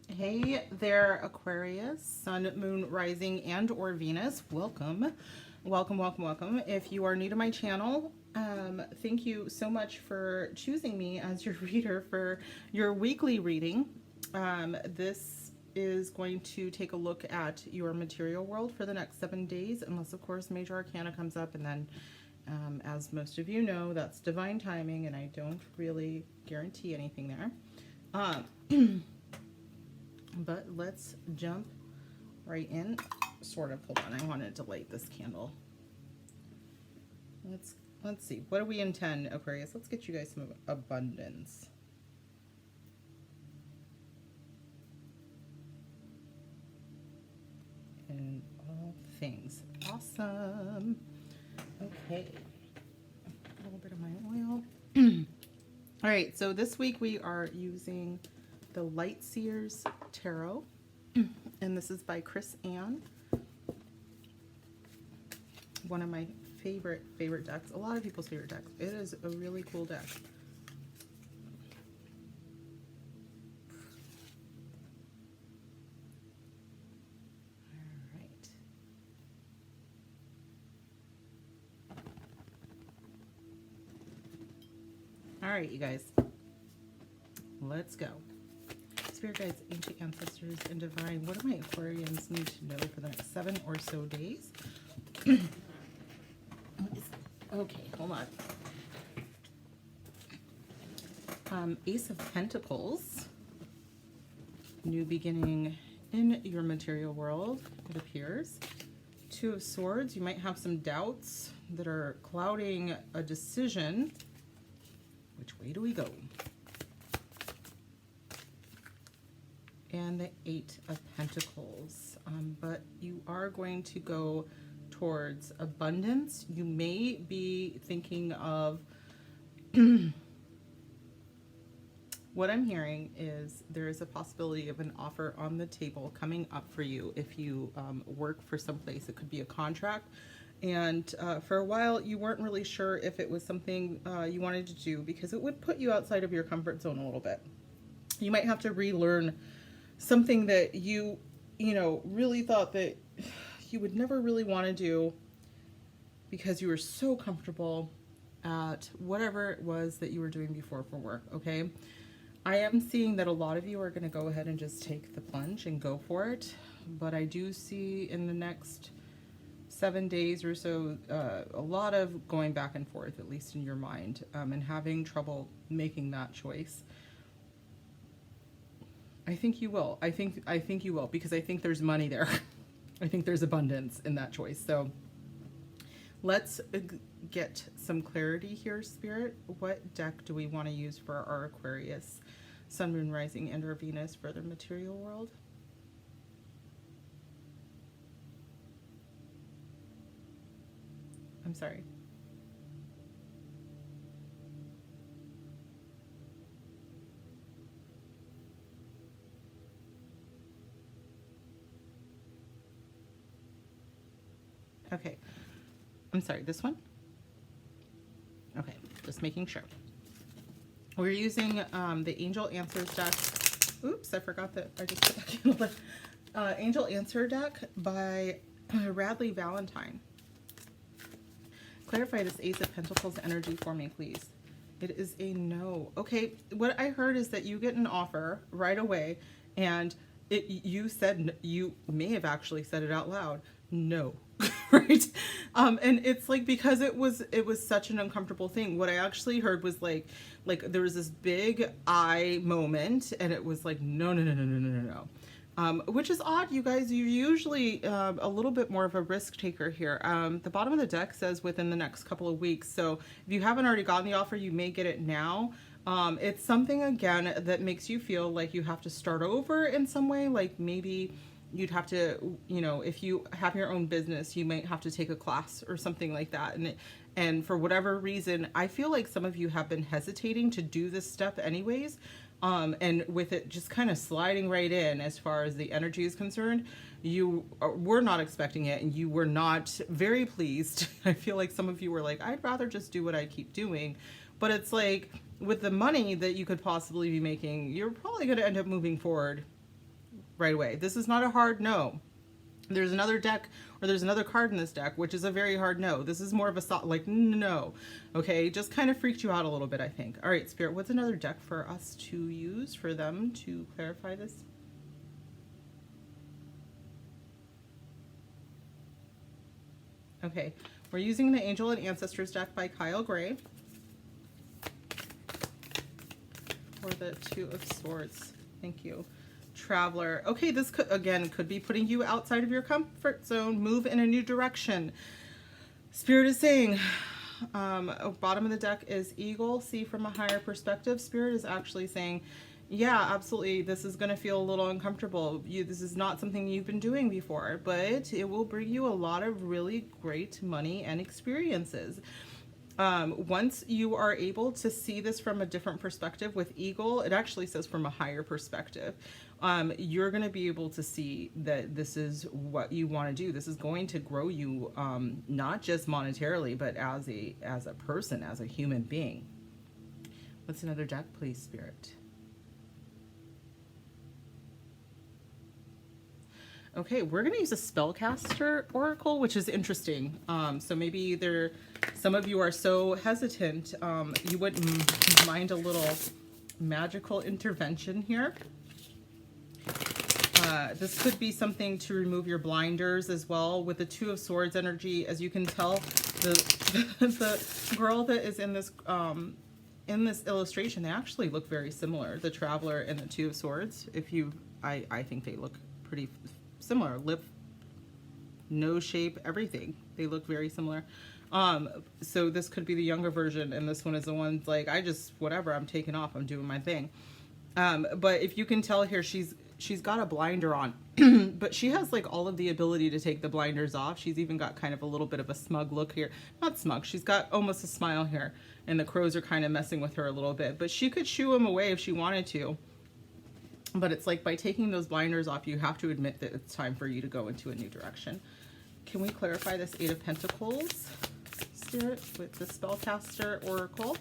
Hey there, Aquarius, Sun, Moon, Rising, and or Venus. Welcome. Welcome, welcome, welcome. If you are new to my channel, thank you so much for choosing me as your reader for your weekly reading. This is going to take a look at your material world for the next 7 days, unless, of course, Major Arcana comes up, and then, as most of you know, that's divine timing, and I don't really guarantee anything there. But let's jump right in. Sort of. Hold on. I wanted to light this candle. Let's see. What do we intend, Aquarius? Let's get you guys some abundance. In all things. Awesome. Okay. A little bit of my oil. All right. So this week we are using the Light Seers Tarot, and this is by Chris Ann. One of my favorite decks. A lot of people's favorite decks. It is a really cool deck. All right. All right, you guys. Let's go. Spirit guides, ancient ancestors, and divine. What do my Aquarians need to know for the next 7 or so days? Okay, hold on. Ace of Pentacles. New beginning in your material world, it appears. Two of Swords. You might have some doubts that are clouding a decision. Which way do we go? And the Eight of Pentacles. But you are going to go towards abundance. You may be thinking of what I'm hearing is there is a possibility of an offer on the table coming up for you if you work for someplace. It could be a contract. And for a while, you weren't really sure if it was something you wanted to do because it would put you outside of your comfort zone a little bit. You might have to relearn something that you really thought that you would never really want to do because you were so comfortable at whatever it was that you were doing before for work, okay? I am seeing that a lot of you are going to go ahead and just take the plunge and go for it, but I do see in the next 7 days or so a lot of going back and forth, at least in your mind, and having trouble making that choice. I think you will. I think you will, because I think there's money there. I think there's abundance in that choice. So let's get some clarity here, Spirit. What deck do we want to use for our Aquarius, Sun, Moon, Rising, and or Venus for the material world? I'm sorry. Okay, I'm sorry, this one? Okay, just making sure. We're using the Angel Answers deck. Oops, I forgot that I just put that candle there. Angel Answer deck by Radley Valentine. Clarify this Ace of Pentacles energy for me, please. It is a no. Okay, what I heard is that you get an offer right away, and you said, you may have actually said it out loud, no. Right? And it's like, because it was such an uncomfortable thing. What I actually heard was like there was this big I moment, and it was like, no, no, no, no, no, no, no, no. Which is odd, you guys. You're usually a little bit more of a risk taker here. The bottom of the deck says within the next couple of weeks. So if you haven't already gotten the offer, you may get it now. It's something, again, that makes you feel like you have to start over in some way. Like maybe you'd have to, if you have your own business, you might have to take a class or something like that. And for whatever reason, I feel like some of you have been hesitating to do this step anyways. And with it just kind of sliding right in as far as the energy is concerned, you were not expecting it, and you were not very pleased. I feel like some of you were like, I'd rather just do what I keep doing, but it's like with the money that you could possibly be making, you're probably going to end up moving forward right away. This is not a hard no. There's another deck, or there's another card in this deck, which is a very hard no. This is more of a soft, like, no. Okay, just kind of freaked you out a little bit, I think. All right, Spirit, what's another deck for us to use for them to clarify this? Okay, we're using the Angel and Ancestors deck by Kyle Gray for the Two of Swords. Thank you. Traveler. Okay, this could, again, could be putting you outside of your comfort zone. Move in a new direction. Spirit is saying, bottom of the deck is Eagle. See from a higher perspective. Spirit is actually saying, yeah, absolutely, this is going to feel a little uncomfortable. This is not something you've been doing before, but it will bring you a lot of really great money and experiences. Once you are able to see this from a different perspective with Eagle, it actually says from a higher perspective, you're going to be able to see that this is what you want to do. This is going to grow you, not just monetarily, but as a person, as a human being. What's another deck, please, Spirit? Okay, we're going to use a spellcaster oracle, which is interesting. So maybe some of you are so hesitant, you wouldn't mind a little magical intervention here. This could be something to remove your blinders as well. With the Two of Swords energy, as you can tell, the girl that is in this illustration, they actually look very similar. The Traveler and the Two of Swords. I think they look pretty similar. Lip, nose shape, everything. They look very similar. So this could be the younger version, and this one is the one like, whatever, I'm taking off, I'm doing my thing. But if you can tell here, she's got a blinder on, but she has like all of the ability to take the blinders off. She's even got kind of a little bit of a smug look here. Not smug, she's got almost a smile here, and the crows are kind of messing with her a little bit, but she could shoo him away if she wanted to. But it's like by taking those blinders off, you have to admit that it's time for you to go into a new direction. Can we clarify this Eight of Pentacles, Spirit, with the Spellcaster Oracle?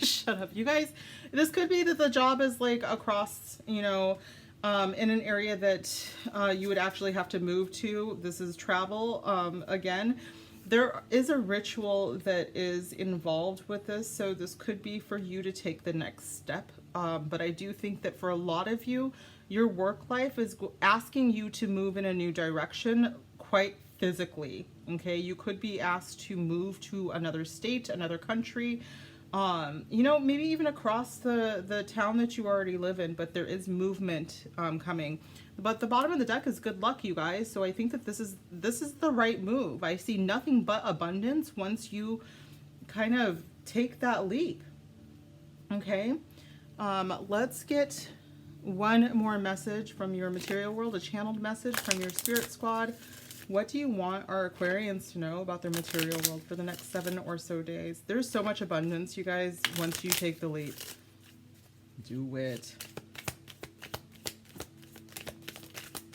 Shut up, you guys. This could be that the job is like across, in an area that you would actually have to move to. This is travel, again. There is a ritual that is involved with this, so this could be for you to take the next step. But I do think that for a lot of you, your work life is asking you to move in a new direction quite physically, okay? You could be asked to move to another state, another country, maybe even across the town that you already live in, but there is movement coming. But the bottom of the deck is good luck, you guys. So I think that this is the right move. I see nothing but abundance once you kind of take that leap. Okay, let's get one more message from your material world, a channeled message from your spirit squad. What do you want our Aquarians to know about their material world for the next 7 or so days? There's so much abundance, you guys, once you take the leap. Do it.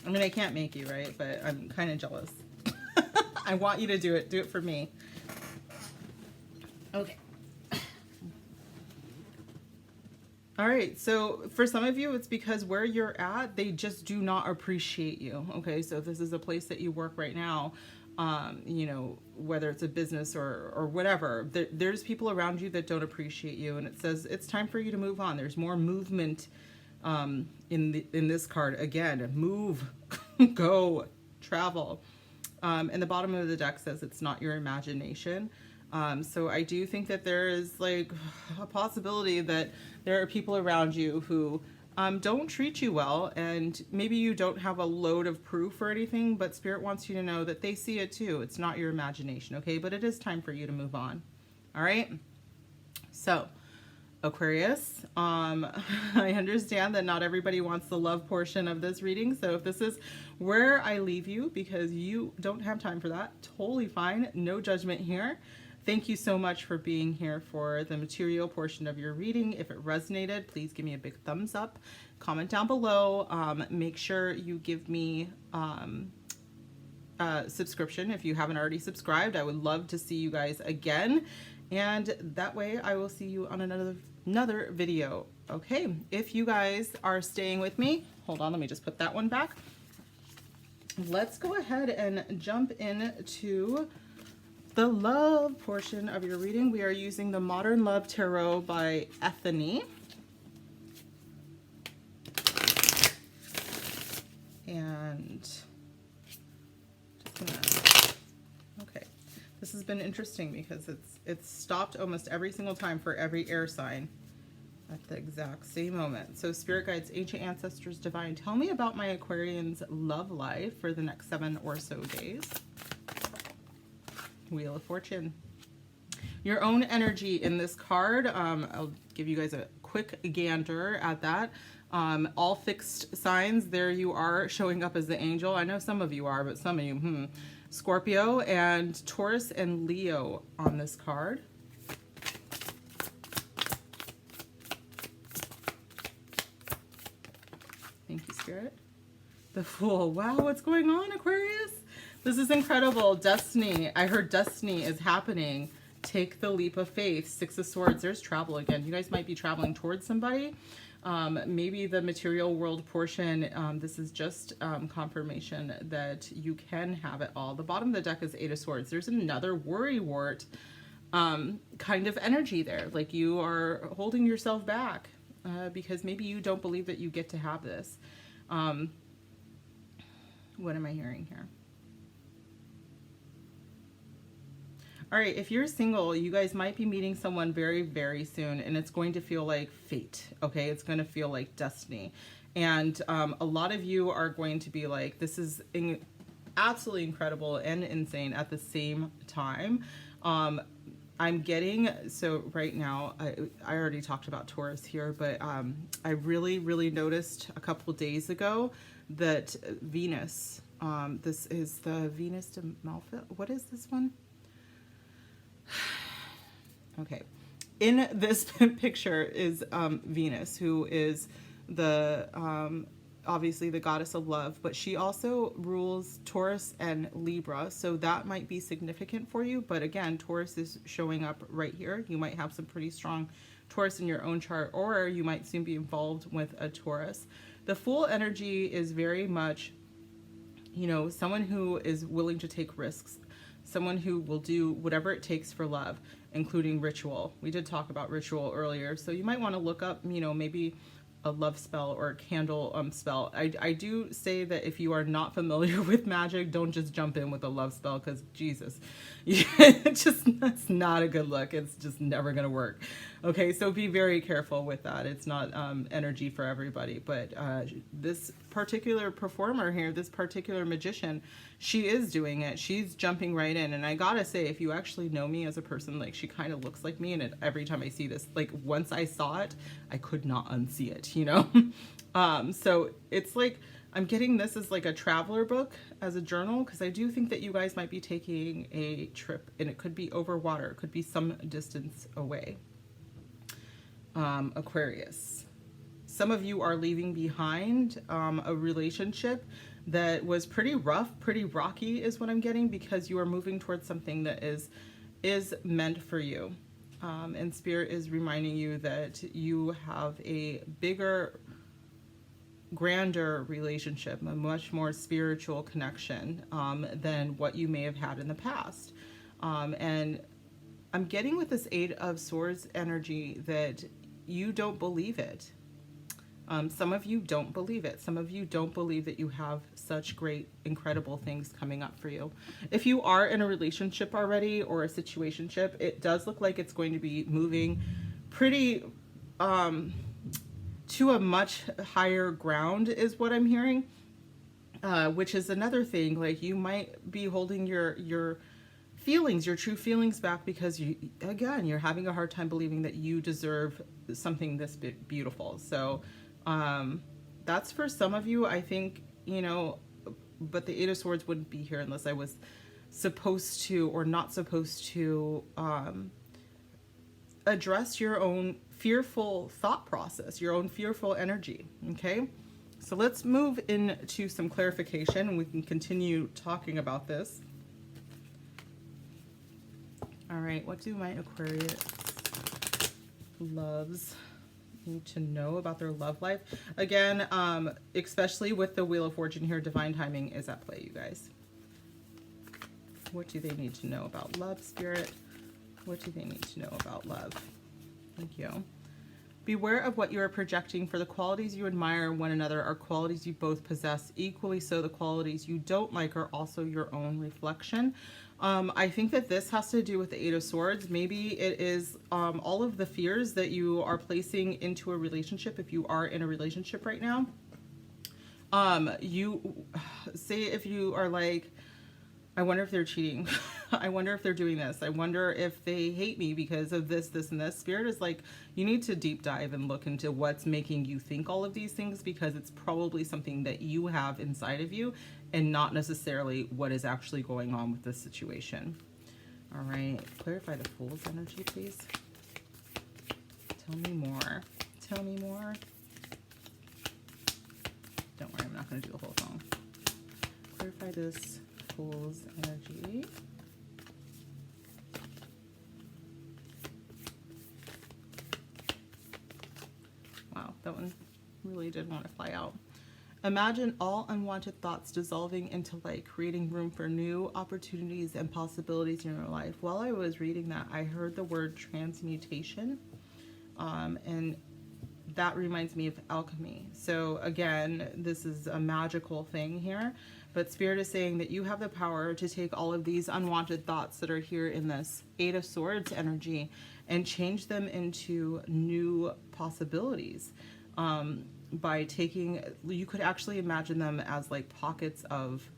I mean, I can't make you, right? But I'm kind of jealous. I want you to do it. Do it for me. Okay. All right. So for some of you, it's because where you're at, they just do not appreciate you. Okay. So if this is a place that you work right now, whether it's a business or whatever, there's people around you that don't appreciate you. And it says it's time for you to move on. There's more movement in this card. Again, move, go, travel. And the bottom of the deck says it's not your imagination. So I do think that there is like a possibility that there are people around you who don't treat you well, and maybe you don't have a load of proof or anything, but Spirit wants you to know that they see it too. It's not your imagination, okay? But it is time for you to move on. All right? So Aquarius, I understand that not everybody wants the love portion of this reading, so if this is where I leave you because you don't have time for that, totally fine. No judgment here. Thank you so much for being here for the material portion of your reading. If it resonated, please give me a big thumbs up. Comment down below. Make sure you give me subscription if you haven't already subscribed. I would love to see you guys again, and that way I will see you on another video. Okay, if you guys are staying with me, hold on, let me just put that one back. Let's go ahead and jump into the love portion of your reading. We are using the Modern Love Tarot by Ethany. And okay, this has been interesting because it's stopped almost every single time for every air sign at the exact same moment. So spirit guides, ancient ancestors, divine, tell me about my Aquarian's love life for the next 7 or so days. Wheel of Fortune. Your own energy in this card. I'll give you guys a quick gander at that. All fixed signs, there you are showing up as the angel. I know some of you are, but some of you, Scorpio and Taurus and Leo on this card. Thank you, Spirit. The Fool. Wow, what's going on, Aquarius? This is incredible. Destiny. I heard destiny is happening. Take the leap of faith. 6 of Swords. There's travel again. You guys might be traveling towards somebody. Maybe the material world portion. This is just confirmation that you can have it all. The bottom of the deck is 8 of Swords. There's another worrywart kind of energy there. Like you are holding yourself back. Because maybe you don't believe that you get to have this. What am I hearing here? All right, if you're single, you guys might be meeting someone very, very soon, and it's going to feel like fate, okay? It's going to feel like destiny. And a lot of you are going to be like, this is absolutely incredible and insane at the same time. I'm getting, so right now, I already talked about Taurus here, but I really, really noticed a couple days ago that Venus, this is the Venus de Malfa, what is this one? Okay, in this picture is Venus, who is the obviously the goddess of love, but she also rules Taurus and Libra, so that might be significant for you. But again, Taurus is showing up right here. You might have some pretty strong Taurus in your own chart, or you might soon be involved with a Taurus. The Fool energy is very much, you know, someone who is willing to take risks, someone who will do whatever it takes for love, including ritual. We did talk about ritual earlier, so you might want to look up, you know, maybe a love spell or a candle spell. I do say that if you are not familiar with magic, don't just jump in with a love spell, because Jesus, that's not a good look. It's just never going to work. Okay, so be very careful with that. It's not energy for everybody, but this particular performer here, this particular magician, she is doing it. She's jumping right in. And I gotta say, if you actually know me as a person, like, she kind of looks like me, and every time I see this, like, once I saw it, I could not unsee it, you know? So it's like, I'm getting this as like a traveler book, as a journal, because I do think that you guys might be taking a trip, and it could be over water, it could be some distance away. Aquarius. Some of you are leaving behind a relationship that was pretty rough, pretty rocky is what I'm getting, because you are moving towards something that is meant for you. And Spirit is reminding you that you have a bigger, grander relationship, a much more spiritual connection than what you may have had in the past. And I'm getting with this 8 of Swords energy that you don't believe it. Some of you don't believe it. Some of you don't believe that you have such great, incredible things coming up for you. If you are in a relationship already or a situationship, it does look like it's going to be moving pretty to a much higher ground is what I'm hearing, which is another thing. Like, you might be holding your feelings, your true feelings back, because you're having a hard time believing that you deserve something this beautiful. So that's for some of you, I think, you know, but the 8 of Swords wouldn't be here unless I was supposed to or not supposed to address your own fearful thought process, your own fearful energy. Okay, So let's move into some clarification and we can continue talking about this. All right, what do my Aquarius loves need to know about their love life? Again, especially with the Wheel of Fortune here, divine timing is at play, you guys. What do they need to know about love, Spirit? What do they need to know about love? Thank you. Beware of what you are projecting, for the qualities you admire in one another are qualities you both possess. Equally so, the qualities you don't like are also your own reflection. I think that this has to do with the Eight of Swords. Maybe it is all of the fears that you are placing into a relationship if you are in a relationship right now. You say if you are like, I wonder if they're cheating. I wonder if they're doing this. I wonder if they hate me because of this, this, and this. Spirit is like, you need to deep dive and look into what's making you think all of these things, because it's probably something that you have inside of you and not necessarily what is actually going on with this situation. All right. Clarify the Fool's energy, please. Tell me more. Tell me more. Don't worry, I'm not going to do the whole song. Clarify this Fool's energy. Wow, that one really did want to fly out. Imagine all unwanted thoughts dissolving into light, creating room for new opportunities and possibilities in your life. While I was reading that, I heard the word transmutation, and that reminds me of alchemy. So again, this is a magical thing here, but Spirit is saying that you have the power to take all of these unwanted thoughts that are here in this Eight of Swords energy and change them into new possibilities. By taking, you could actually imagine them as like pockets of,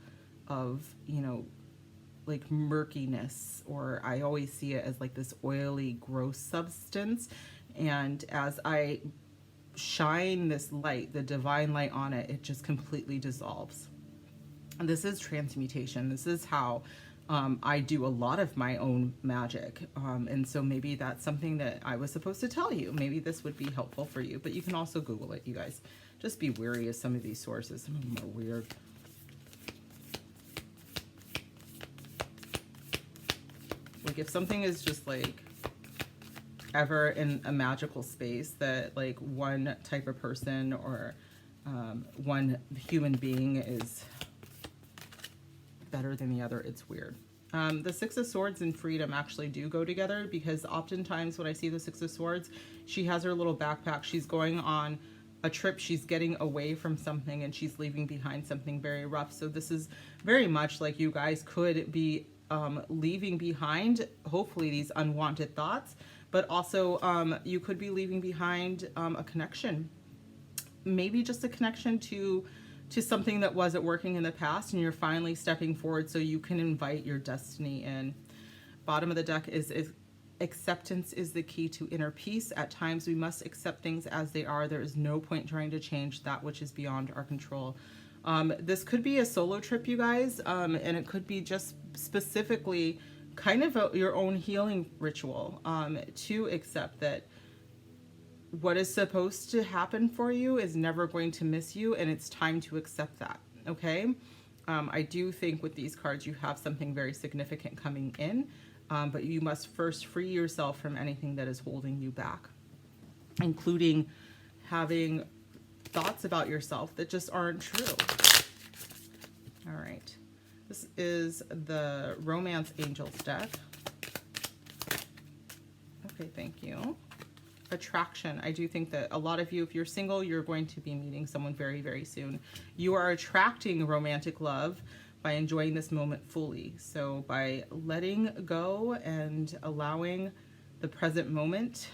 you know, like murkiness, or I always see it as like this oily, gross substance. And as I shine this light, the divine light on it, it just completely dissolves. And this is transmutation. This is how I do a lot of my own magic. And so maybe that's something that I was supposed to tell you. Maybe this would be helpful for you, but you can also Google it, you guys. Just be wary of some of these sources. Some of them are weird. Like if something is just like ever in a magical space that like one type of person or one human being is better than the other, it's weird. The Six of Swords and freedom actually do go together, because oftentimes when I see the Six of Swords, she has her little backpack. She's going on a trip. She's getting away from something and she's leaving behind something very rough. So this is very much like you guys could be leaving behind, hopefully, these unwanted thoughts, but also you could be leaving behind a connection. Maybe just a connection to something that wasn't working in the past, and you're finally stepping forward so you can invite your destiny in. Bottom of the deck is acceptance is the key to inner peace. At times we must accept things as they are. There is no point trying to change that which is beyond our control. This could be a solo trip, you guys, and it could be just specifically kind of your own healing ritual to accept that what is supposed to happen for you is never going to miss you, and it's time to accept that, okay? I do think with these cards you have something very significant coming in, but you must first free yourself from anything that is holding you back, including having thoughts about yourself that just aren't true. All right, this is the Romance Angels deck. Okay, thank you. Attraction. I do think that a lot of you, if you're single, you're going to be meeting someone very, very soon. You are attracting romantic love by enjoying this moment fully. So by letting go and allowing the present moment,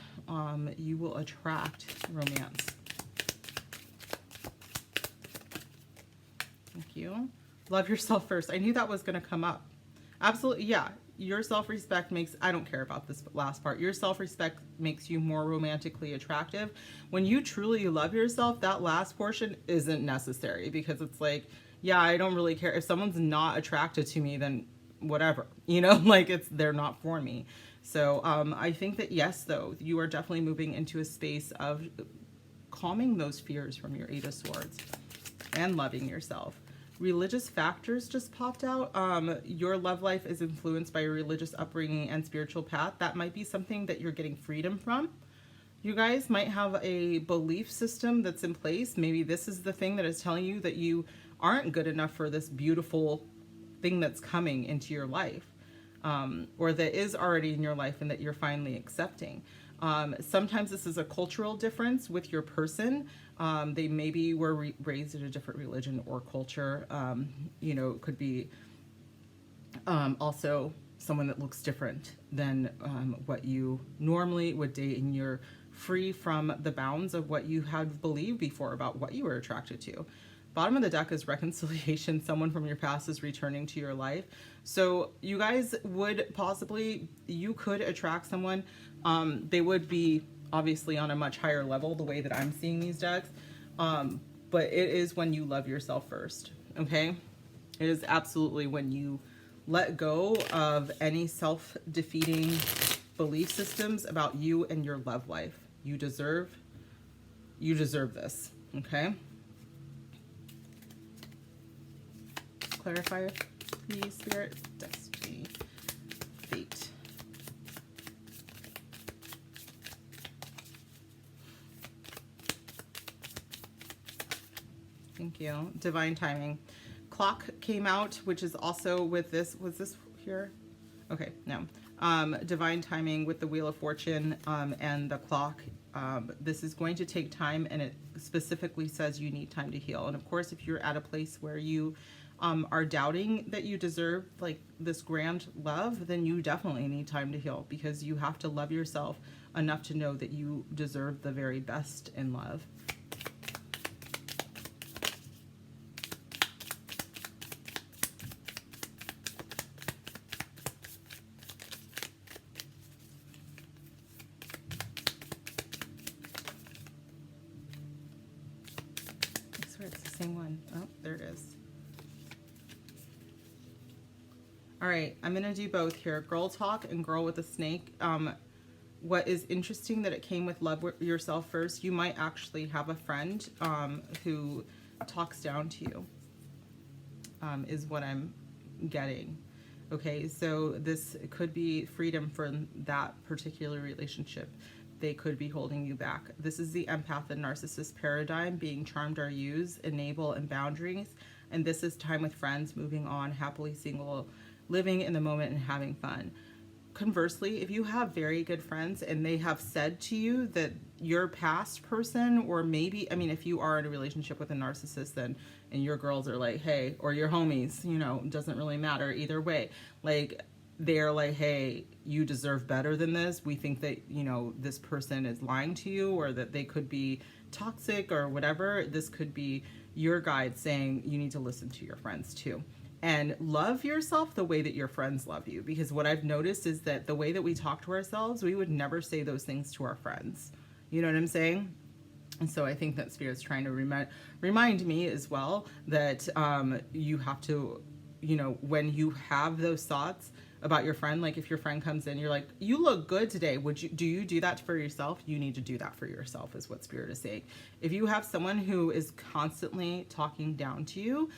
you will attract romance. Thank you. Love yourself first. I knew that was going to come up. Absolutely. Yeah. Your self-respect makes, I don't care about this last part, your self-respect makes you more romantically attractive. When you truly love yourself, that last portion isn't necessary, because it's like, yeah, I don't really care. If someone's not attracted to me, then whatever, you know, like they're not for me. So I think that yes, though, you are definitely moving into a space of calming those fears from your Eight of Swords. and loving yourself. Religious factors just popped out. Your love life is influenced by your religious upbringing and spiritual path. That might be something that you're getting freedom from. You guys might have a belief system that's in place. Maybe this is the thing that is telling you that you aren't good enough for this beautiful thing that's coming into your life, or that is already in your life and that you're finally accepting. Sometimes this is a cultural difference with your person. They maybe were raised in a different religion or culture. You know, it could be also someone that looks different than what you normally would date, and you're free from the bounds of what you had believed before about what you were attracted to. Bottom of the deck is reconciliation. Someone from your past is returning to your life. So you guys would possibly, you could attract someone. They would be obviously on a much higher level, the way that I'm seeing these decks. But it is when you love yourself first, okay? It is absolutely when you let go of any self-defeating belief systems about you and your love life. You deserve this, okay? Clarifier, please, Spirit, destiny, fate. Thank you. Divine timing. Clock came out, which is also with this. Was this here? Okay, no. Divine timing with the Wheel of Fortune and the clock. This is going to take time, and it specifically says you need time to heal. And of course, if you're at a place where you are doubting that you deserve like this grand love, then you definitely need time to heal, because you have to love yourself enough to know that you deserve the very best in love. I swear it's the same one. Oh, there it is. All right, I'm going to do both here. Girl talk and girl with a snake. What is interesting that it came with love yourself first. You might actually have a friend who talks down to you, is what I'm getting. Okay, so this could be freedom from that particular relationship. They could be holding you back. This is the empath and narcissist paradigm. Being charmed are used, enable, and boundaries. And this is time with friends, moving on, happily single, living in the moment and having fun. Conversely, if you have very good friends and they have said to you that your past person, or maybe, I mean, if you are in a relationship with a narcissist, then, and your girls are like, hey, or your homies, you know, doesn't really matter either way. Like, they're like, hey, you deserve better than this. We think that, you know, this person is lying to you, or that they could be toxic or whatever. This could be your guide saying you need to listen to your friends too. And love yourself the way that your friends love you. Because what I've noticed is that the way that we talk to ourselves, we would never say those things to our friends. You know what I'm saying? And so I think that Spirit's trying to remind me as well that you have to, you know, when you have those thoughts about your friend, like if your friend comes in, you're like, you look good today. Do you do that for yourself? You need to do that for yourself, is what Spirit is saying. If you have someone who is constantly talking down to you,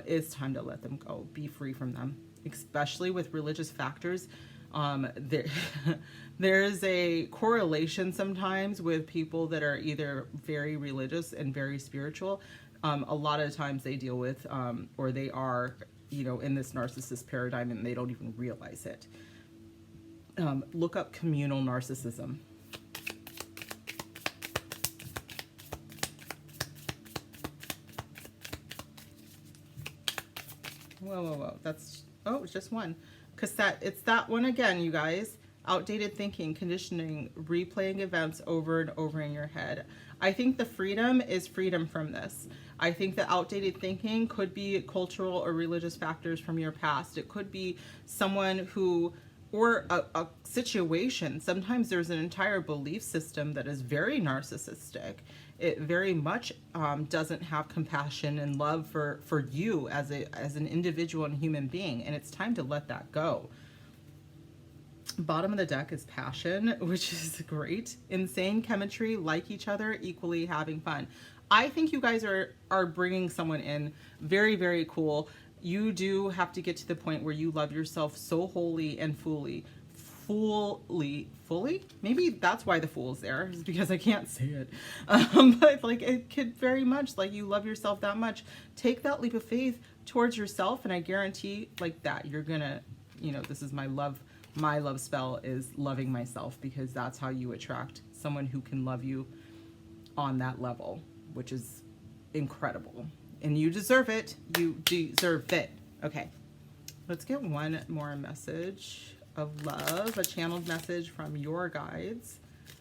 it's time to let them go. Be free from them, especially with religious factors. There's a correlation sometimes with people that are either very religious and very spiritual. A lot of times they deal with, or they are, you know, in this narcissist paradigm, and they don't even realize it. Look up communal narcissism. Whoa. That's, oh, it's just one. Cassette. It's that one again, you guys. Outdated thinking, conditioning, replaying events over and over in your head. I think the freedom is freedom from this. I think the outdated thinking could be cultural or religious factors from your past. It could be someone who, or a situation. Sometimes there's an entire belief system that is very narcissistic. It very much doesn't have compassion and love for you as an individual and human being, and it's time to let that go. Bottom of the deck is passion, which is great. Insane chemistry, like each other, equally having fun. I think you guys are bringing someone in very, very cool. You do have to get to the point where you love yourself so wholly and fully. Maybe that's why the Fool's there, is because I can't say it. But like, it could very much, like, you love yourself that much. Take that leap of faith towards yourself, and I guarantee like that you're gonna, you know, this is my love spell is loving myself, because that's how you attract someone who can love you on that level, which is incredible. And you deserve it. You deserve it. Okay, let's get one more message of love, a channeled message from your guides.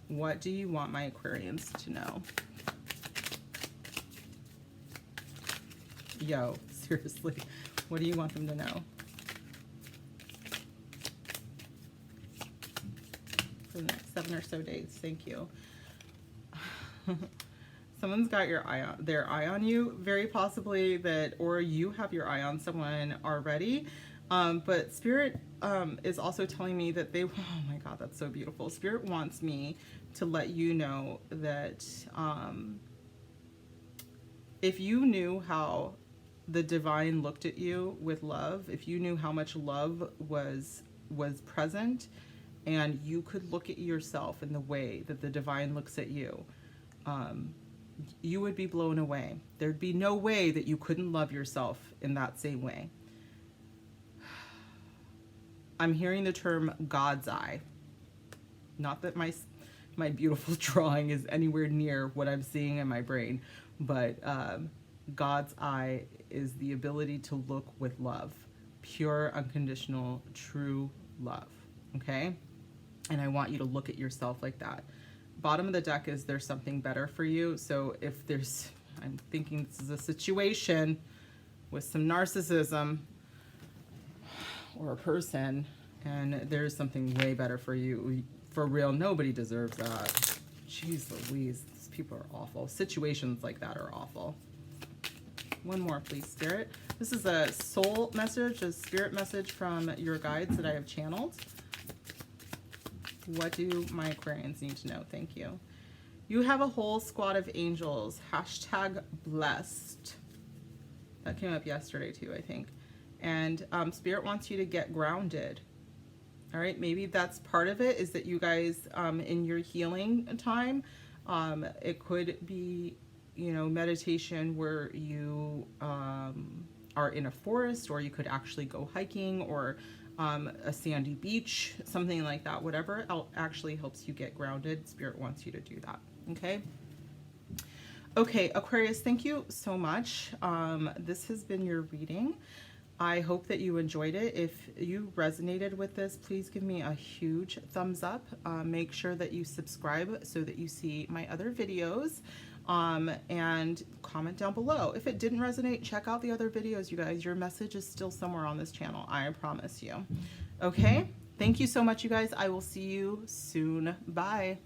What do you want my Aquarians to know? Yo, seriously, what do you want them to know? For the next 7 or so days. Thank you. Someone's got their eye on you, very possibly that, or you have your eye on someone already. But Spirit is also telling me that they, oh my God, that's so beautiful. Spirit wants me to let you know that if you knew how the divine looked at you with love, if you knew how much love was present, and you could look at yourself in the way that the divine looks at you, you would be blown away. There'd be no way that you couldn't love yourself in that same way. I'm hearing the term God's eye. Not that my beautiful drawing is anywhere near what I'm seeing in my brain, but God's eye is the ability to look with love, pure, unconditional, true love. Okay? And I want you to look at yourself like that. Bottom of the deck is there's something better for you. So if there's, I'm thinking this is a situation with some narcissism, or a person, and there's something way better for you. For real, nobody deserves that. Jeez Louise, these people are awful. Situations like that are awful. One more, please, Spirit. This is a soul message, a spirit message from your guides that I have channeled. What do my Aquarians need to know? Thank you. You have a whole squad of angels. Hashtag blessed. That came up yesterday too, I think. And Spirit wants you to get grounded. All right, maybe that's part of it, is that you guys in your healing time, it could be, you know, meditation where you are in a forest, or you could actually go hiking, or a sandy beach, something like that. Whatever actually helps you get grounded, Spirit wants you to do that. Okay. Okay, Aquarius, thank you so much. This has been your reading. I hope that you enjoyed it. If you resonated with this, please give me a huge thumbs up. Make sure that you subscribe so that you see my other videos, and comment down below. If it didn't resonate, check out the other videos, you guys. Your message is still somewhere on this channel, I promise you. Okay, thank you so much, you guys. I will see you soon. Bye.